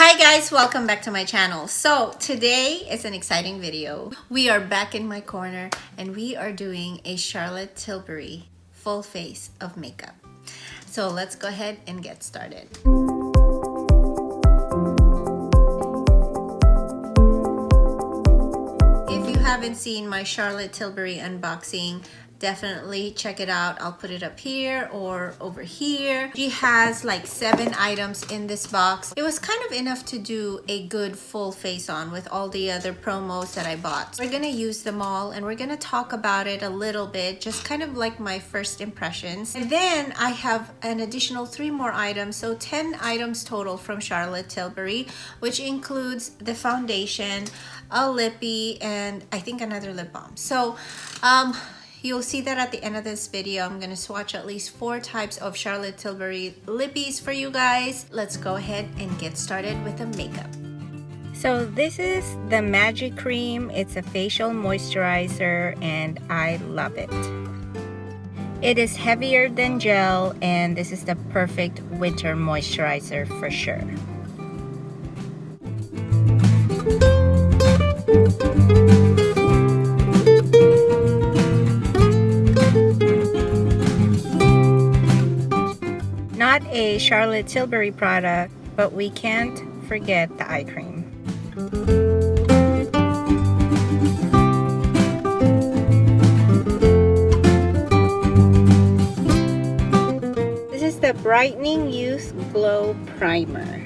Hi guys, welcome back to my channel. So today is an exciting video. We are back in my corner and we are doing a Charlotte Tilbury full face of makeup. So let's go ahead and get started. If you haven't seen my Charlotte Tilbury unboxing, definitely check it out. I'll put it up here or over here. She has like 7 items in this box. It was kind of enough to do a good full face on with all the other promos that I bought. We're gonna use them all and we're gonna talk about it a little bit, just kind of like my first impressions. And then I have an additional 3 more items, so 10 items total from Charlotte Tilbury, which includes the foundation, a lippy, and I think another lip balm. So you'll see that at the end of this video. I'm gonna swatch at least 4 types of Charlotte Tilbury lippies for you guys. Let's go ahead and get started with the makeup. So this is the Magic Cream. It's a facial moisturizer and I love it. It is heavier than gel and this is the perfect winter moisturizer for sure. Not a Charlotte Tilbury product, but we can't forget the eye cream. This is the Brightening Youth Glow Primer.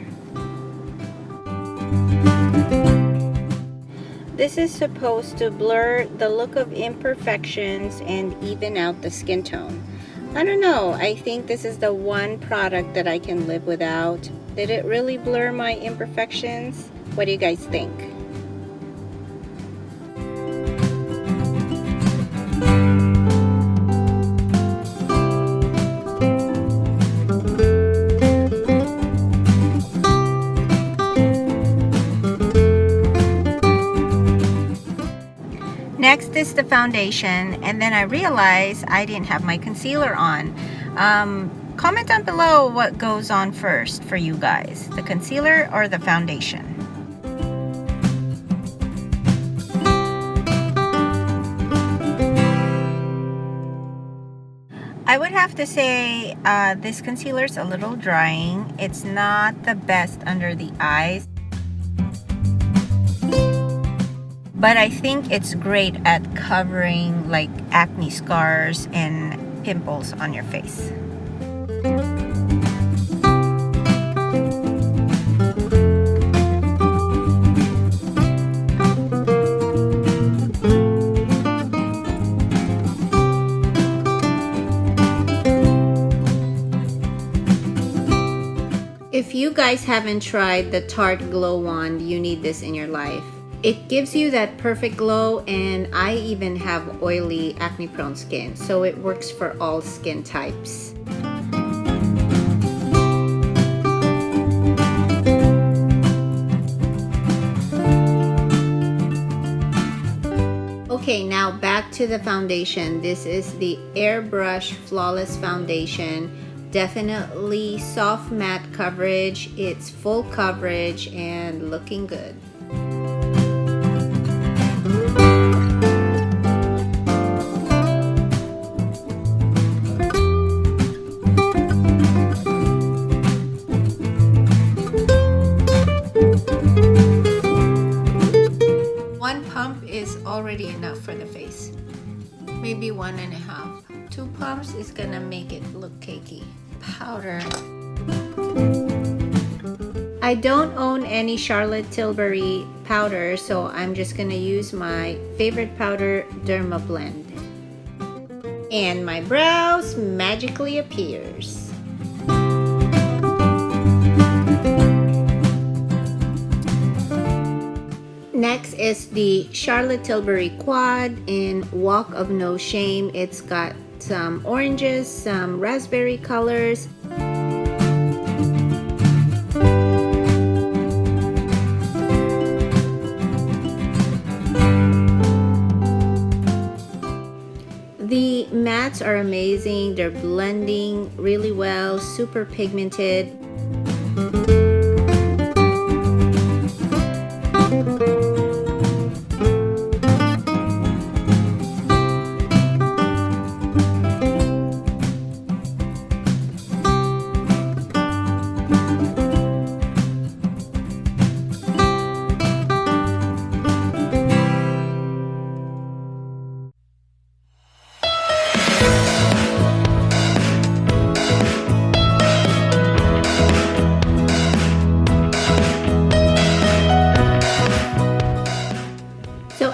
This is supposed to blur the look of imperfections and even out the skin tone. I don't know, I think this is the one product that I can live without. Did it really blur my imperfections? What do you guys think? Next is the foundation, and then I realized I didn't have my concealer on. Comment down below what goes on first for you guys, the concealer or the foundation. I would have to say this concealer is a little drying. It's not the best under the eyes, but I think it's great at covering like acne scars and pimples on your face. If you guys haven't tried the Tarte Glow Wand, you need this in your life. It gives you that perfect glow, and I even have oily, acne-prone skin, so it works for all skin types. Okay, now back to the foundation. This is the Airbrush Flawless Foundation. Definitely soft matte coverage. It's full coverage and looking good. Already enough for the face. Maybe 1.5. 2 pumps is gonna make it look cakey. Powder. I don't own any Charlotte Tilbury powder, so I'm just gonna use my favorite powder, Derma Blend. And my brows magically appears. Next is the Charlotte Tilbury Quad in Walk of No Shame. It's got some oranges, some raspberry colors. The mattes are amazing. They're blending really well, super pigmented.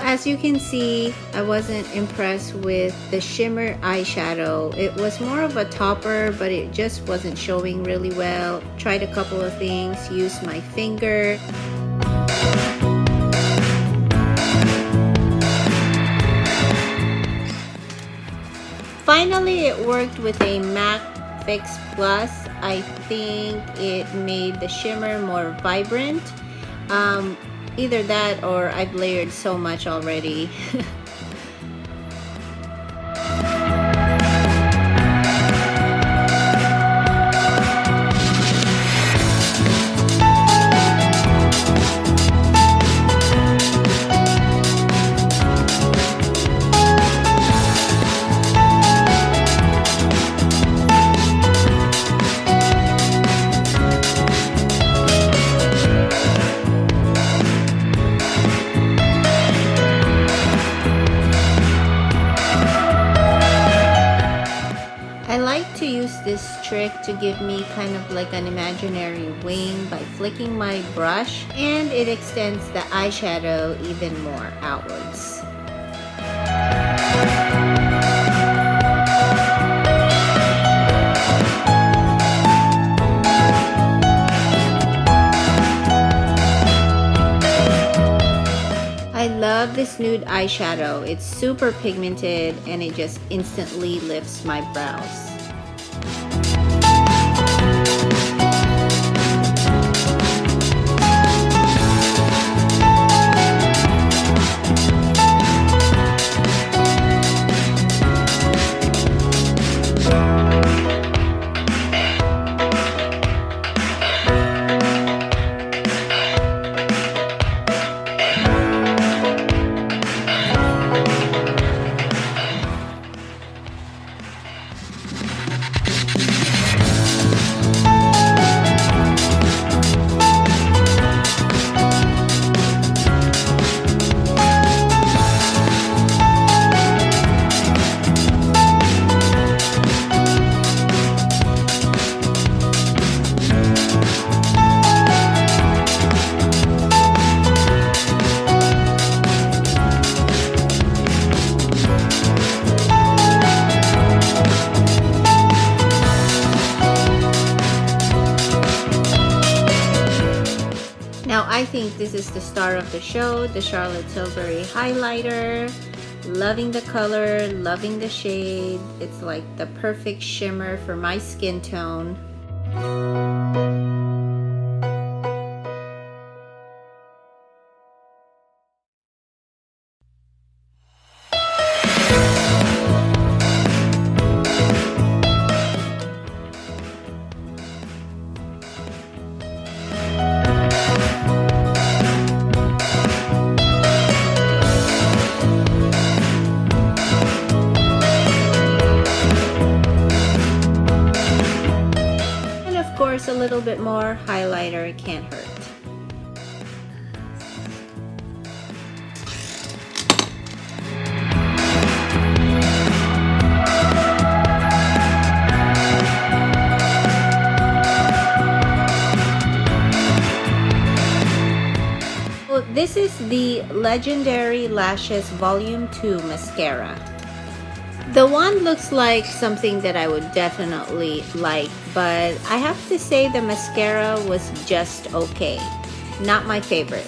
as you can see, I wasn't impressed with the shimmer eyeshadow. It was more of a topper, but it just wasn't showing really well. Tried a couple of things, used my finger. Finally, it worked with a MAC Fix Plus. I think it made the shimmer more vibrant. Either that or I've layered so much already. This trick to give me kind of like an imaginary wing by flicking my brush, and it extends the eyeshadow even more outwards. I love this nude eyeshadow. It's super pigmented and it just instantly lifts my brows. Now I think this is the star of the show, the Charlotte Tilbury highlighter. Loving the color, loving the shade. It's like the perfect shimmer for my skin tone. A little bit more highlighter can't hurt. Well, this is the Legendary Lashes Volume 2 Mascara. The wand looks like something that I would definitely like, but I have to say the mascara was just okay. Not my favorite.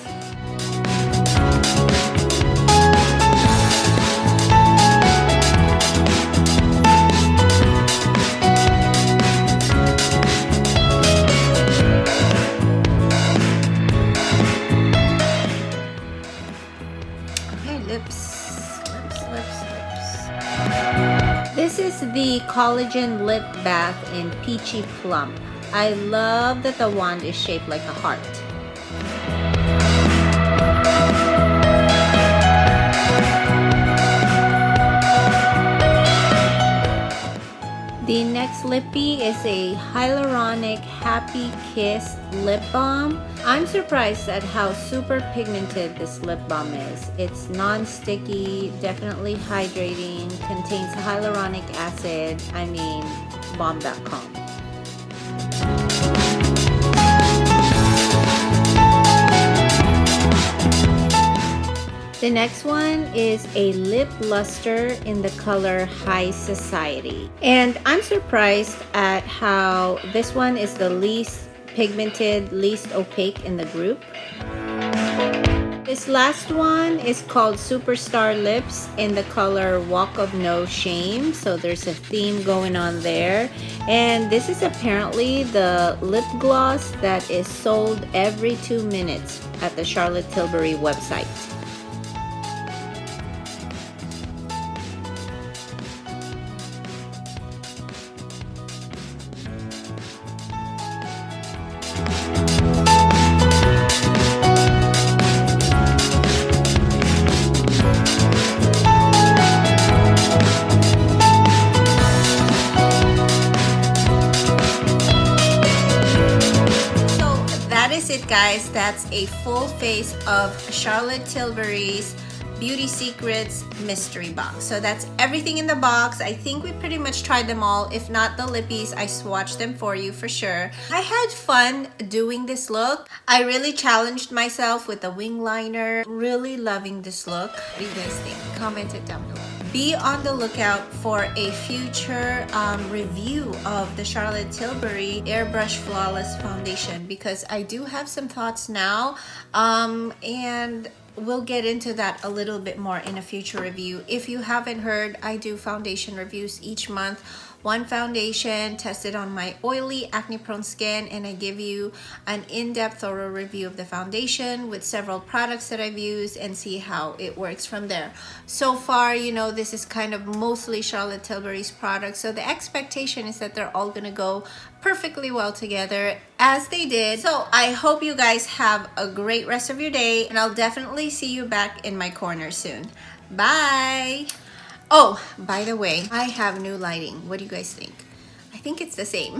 Okay, lips. This is the Collagen Lip Bath in Peachy Plum. I love that the wand is shaped like a heart. The next lippy is a Hyaluronic Happy Kiss Lip Balm. I'm surprised at how super pigmented this lip balm is. It's non-sticky, definitely hydrating, contains hyaluronic acid. I mean, balm.com. The next one is a lip luster in the color High Society. And I'm surprised at how this one is the least pigmented, least opaque in the group. This last one is called Superstar Lips in the color Walk of No Shame. So there's a theme going on there. And this is apparently the lip gloss that is sold every 2 minutes at the Charlotte Tilbury website. That is it, guys. That's a full face of Charlotte Tilbury's Beauty Secrets mystery box. So that's everything in the box. I think we pretty much tried them all. If not the lippies, I swatched them for you for sure. I had fun doing this look. I really challenged myself with the wing liner. Really loving this look. What do you guys think? Comment it down below. Be on the lookout for a future review of the Charlotte Tilbury Airbrush Flawless Foundation, because I do have some thoughts now, and we'll get into that a little bit more in a future review. If you haven't heard, I do foundation reviews each month. One foundation tested on my oily, acne-prone skin, and I give you an in-depth, thorough review of the foundation with several products that I've used and see how it works from there. So far, you know, this is kind of mostly Charlotte Tilbury's products, so the expectation is that they're all gonna go perfectly well together, as they did. So I hope you guys have a great rest of your day, and I'll definitely see you back in my corner soon. Bye! Oh, by the way, I have new lighting. What do you guys think? I think it's the same.